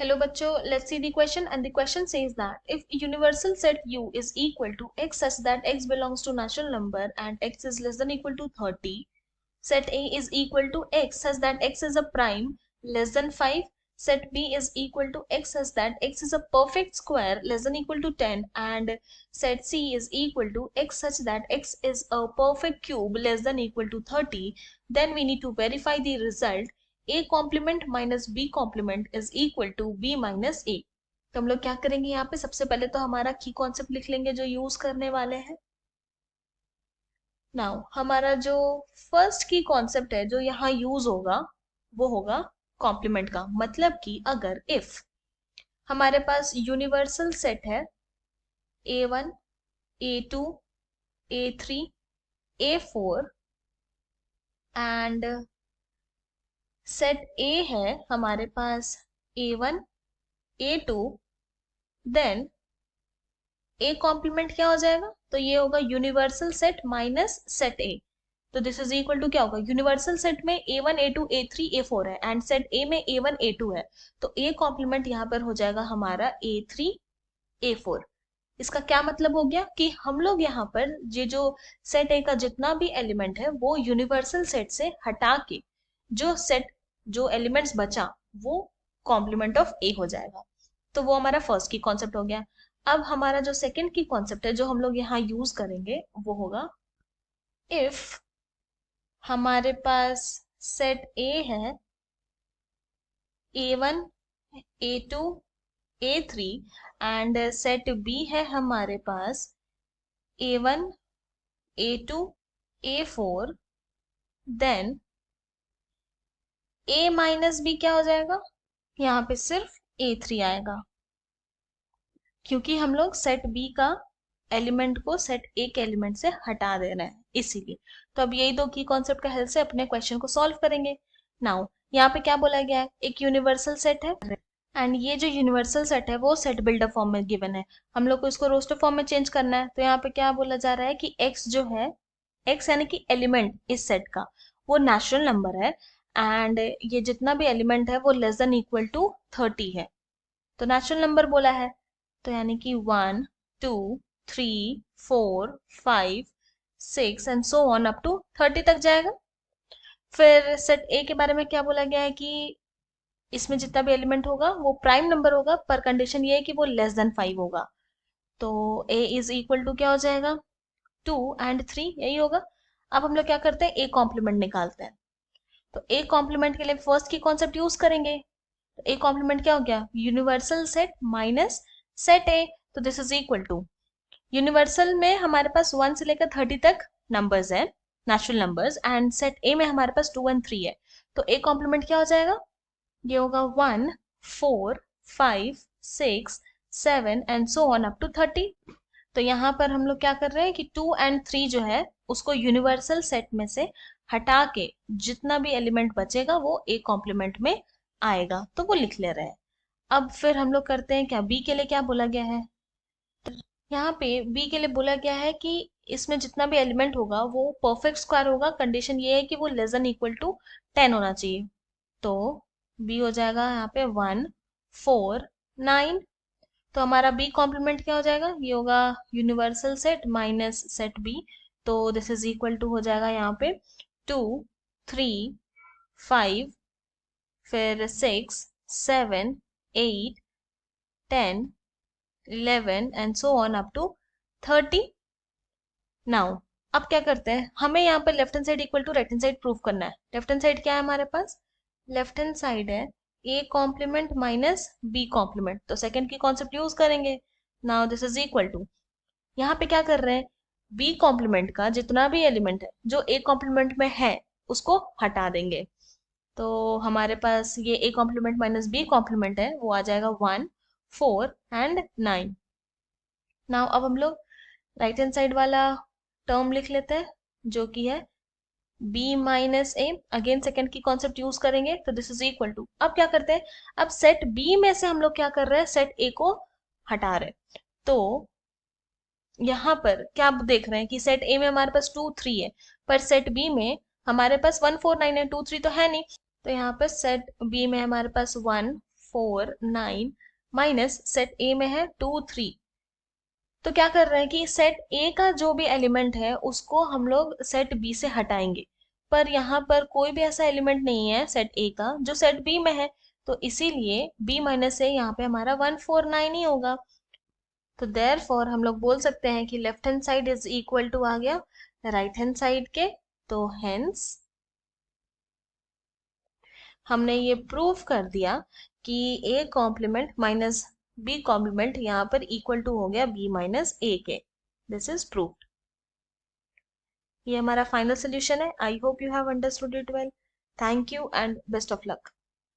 Hello bachcho, let's see the question, and the question says that if universal set U is equal to x such that x belongs to natural number and x is less than equal to 30, set A is equal to x such that x is a prime less than 5, set B is equal to x such that x is a perfect square less than equal to 10, and set C is equal to x such that x is a perfect cube less than equal to 30, then we need to verify the result a complement minus B complement is equal to B minus A. तो हम लोग क्या करेंगे, यहाँ पे सबसे पहले तो हमारा की कॉन्सेप्ट लिख लेंगे जो यूज करने वाले हैं। नाउ हमारा जो फर्स्ट की कॉन्सेप्ट है जो यहाँ यूज होगा वो होगा कॉम्प्लीमेंट का, मतलब कि अगर इफ हमारे पास यूनिवर्सल सेट है A1, A2, A3, A4 and set A है हमारे पास A1, A2, then A complement क्या हो जाएगा, तो ये होगा universal set minus set A। तो दिस इज इक्वल टू क्या होगा, यूनिवर्सल सेट में A1, A2, A3, A4 है एंड सेट A में A1, A2 है, तो A कॉम्प्लीमेंट यहाँ पर हो जाएगा हमारा A3, A4। इसका क्या मतलब हो गया कि हम लोग यहाँ पर ये जो सेट A का जितना भी एलिमेंट है वो यूनिवर्सल सेट से हटा के जो एलिमेंट्स बचा वो कॉम्प्लीमेंट ऑफ ए हो जाएगा। तो वो हमारा फर्स्ट की कॉन्सेप्ट हो गया। अब हमारा जो सेकंड की कॉन्सेप्ट है जो हम लोग यहाँ यूज करेंगे वो होगा इफ हमारे पास सेट ए है A1, A2, A3 and set B है हमारे पास A1, A2, A4, then A minus B क्या हो जाएगा, यहाँ पे सिर्फ A3 आएगा क्योंकि हम लोग सेट बी का एलिमेंट को सेट ए के एलिमेंट से हटा दे रहे हैं इसीलिए। तो अब यही दो की कॉन्सेप्ट का हेल्प से अपने क्वेश्चन को सॉल्व करेंगे। नाउ यहाँ पे क्या बोला गया है, एक यूनिवर्सल सेट है एंड ये जो यूनिवर्सल सेट है वो सेट बिल्डर फॉर्म में गिवन है, हम लोग को इसको रोस्टर फॉर्म में चेंज करना है। तो यहाँ पे क्या बोला जा रहा है कि एक्स जो है, एक्स यानी कि एलिमेंट इस सेट का वो नेचुरल नंबर है एंड ये जितना भी एलिमेंट है वो लेस देन इक्वल टू 30 है, तो नेचुरल नंबर बोला है। तो यानी कि 1, 2, 3, 4, 5, 6 and so on up to 30 तक जाएगा। फिर सेट ए के बारे में क्या बोला गया है कि इसमें जितना भी एलिमेंट होगा वो प्राइम नंबर होगा, पर कंडीशन ये है कि वो लेस देन 5 होगा। तो ए इज इक्वल टू क्या हो जाएगा, 2 एंड 3 यही होगा। अब हम लोग क्या करते हैं, ए कॉम्प्लीमेंट निकालते हैं। तो ए कॉम्प्लीमेंट के लिए फर्स्ट की कॉन्सेप्ट यूज करेंगे। तो ए कॉम्प्लीमेंट क्या हो गया, universal set minus set A. तो this is equal to, universal में हमारे पास 1 से लेकर 30 तक नंबर्स है, नेचुरल नंबर्स, एंड सेट ए में हमारे पास 2 एंड 3 है। तो ए कॉम्प्लीमेंट क्या हो जाएगा, ये होगा 1, 4, 5, 6, 7 and so on up to 30। तो यहाँ पर हम लोग क्या कर रहे हैं कि 2 एंड 3 जो है उसको यूनिवर्सल सेट में से हटा के जितना भी एलिमेंट बचेगा वो ए कॉम्प्लीमेंट में आएगा, तो वो लिख ले रहे हैं। अब फिर हम लोग करते हैं क्या, बी के लिए क्या बोला गया है, यहाँ पे बी के लिए बोला गया है कि इसमें जितना भी एलिमेंट होगा वो परफेक्ट स्क्वायर होगा, कंडीशन ये है कि वो लेस देन इक्वल टू 10 होना चाहिए। तो बी हो जाएगा यहाँ पे 1, 4, 9। तो हमारा बी कॉम्प्लीमेंट क्या हो जाएगा, ये होगा universal set minus set B. तो दिस इज इक्वल टू हो जाएगा यहाँ पे 2, 3, 5, फिर 6, 7, 8, 10, 11 and so on up to 30। Now अब क्या करते हैं, हमें यहाँ पर left hand side equal to right hand side prove करना है। लेफ्ट हैंड साइड क्या है हमारे पास, लेफ्ट हैंड साइड है A complement minus B complement, तो सेकंड की कॉन्सेप्ट यूज करेंगे। Now this is equal to, यहाँ पे क्या कर रहे हैं, बी कॉम्प्लीमेंट का जितना भी एलिमेंट है जो ए कॉम्प्लीमेंट में है उसको हटा देंगे। तो हमारे पास ये A complement minus B complement है वो आ जाएगा 1, 4 एंड 9। नाउ अब हम लोग राइट हैंड साइड वाला टर्म लिख लेते हैं जो कि है b माइनस ए, अगेन सेकेंड की कॉन्सेप्ट यूज करेंगे। तो दिस इज इक्वल टू, अब क्या करते हैं, अब सेट b में से हम लोग क्या कर रहे हैं, सेट a को हटा रहे हैं। तो यहाँ पर क्या देख रहे हैं कि सेट a में हमारे पास 2, 3 है, पर सेट b में हमारे पास 1, 4, 9 है, 2, 3 तो है नहीं। तो यहाँ पर सेट b में हमारे पास 1, 4 9 माइनस सेट ए में है 2 3। तो क्या कर रहे हैं कि सेट ए का जो भी एलिमेंट है उसको हम लोग सेट बी से हटाएंगे, पर यहाँ पर कोई भी ऐसा एलिमेंट नहीं है सेट ए का जो सेट बी में है, तो इसीलिए बी माइनस ए यहाँ पे हमारा 149 ही होगा। तो देयरफॉर हम लोग बोल सकते हैं कि left hand side is equal to आ गया राइट हैंड साइड के। तो हेंस हमने ये प्रूव कर दिया कि A complement minus B complement यहाँ पर इक्वल टू हो गया बी माइनस ए के। This is proved. ये हमारा फाइनल सोल्यूशन है। I hope you have understood it well. Thank you and best of luck.